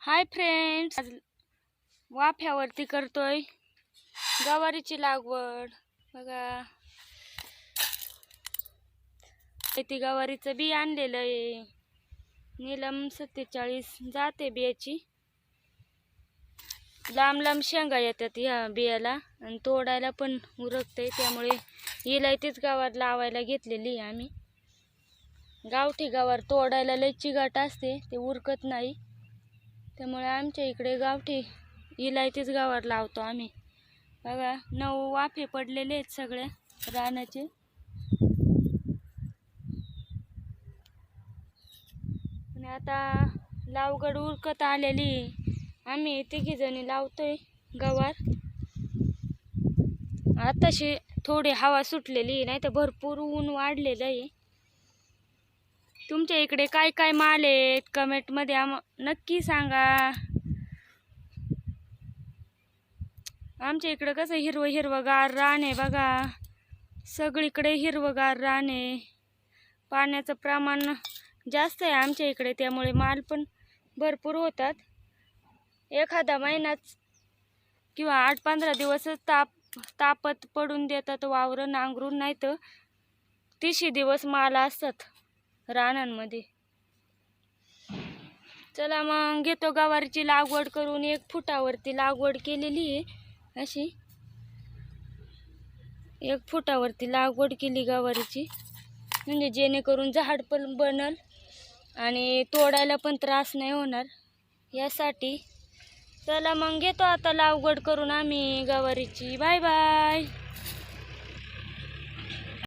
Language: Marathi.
हाय फ्रेंड्स, आज वाफ्यावरती करतोय गवारीची लागवड. बघा, इथे गवारीचं बी आणलेलं आहे. नीलम 47 जाते बियाची. लांब लांब शेंगा येतात ह्या बियाला आणि तोडायला पण उरकते, त्यामुळे हिला इथेच गवार लावायला घेतलेली आहे आम्ही. गावठी गवार तोडायला लय चिगाट असते, ते उरकत नाही. त्यामुळे आमच्या इकडे गावठी इलायचीच गवार लावतो आम्ही. बघा, 9 वाफे पडलेले आहेत सगळ्या रानाचे. आणि आता लावगड उरकत आलेली. आम्ही 3 जणी लावतोय गवार. आताशी थोडी हवा सुटलेली, नाही तर भरपूर ऊन वाढलेलं आहे. तुमच्या इकडे काय काय माल आहेत कमेंट मध्ये नक्की सांगा. आमच्या इकडे कसं हिरवगार रान आहे. बघा, सगळीकडे हिरवगार रान आहे. पाण्याचं प्रमाण जास्त आहे आमच्या इकडे, त्यामुळे माल पण भरपूर होतात. एखादा महिनाच किंवा 8-15 दिवसच तापत पडून देतात वावर नांगरून, नाही तर 30 दिवस माल असतात रानांमध्ये. चला मग, घेतो गवारीची लागवड करून. 1 फुटावरती लागवड केलेली आहे. अशी 1 फुटावरती लागवड केली गवारीची, म्हणजे जेणेकरून झाड पण बनल आणि तोडायला पण त्रास नाही होणार यासाठी. चला मग, घेतो आता लागवड करून आम्ही गवारीची. Bye bye.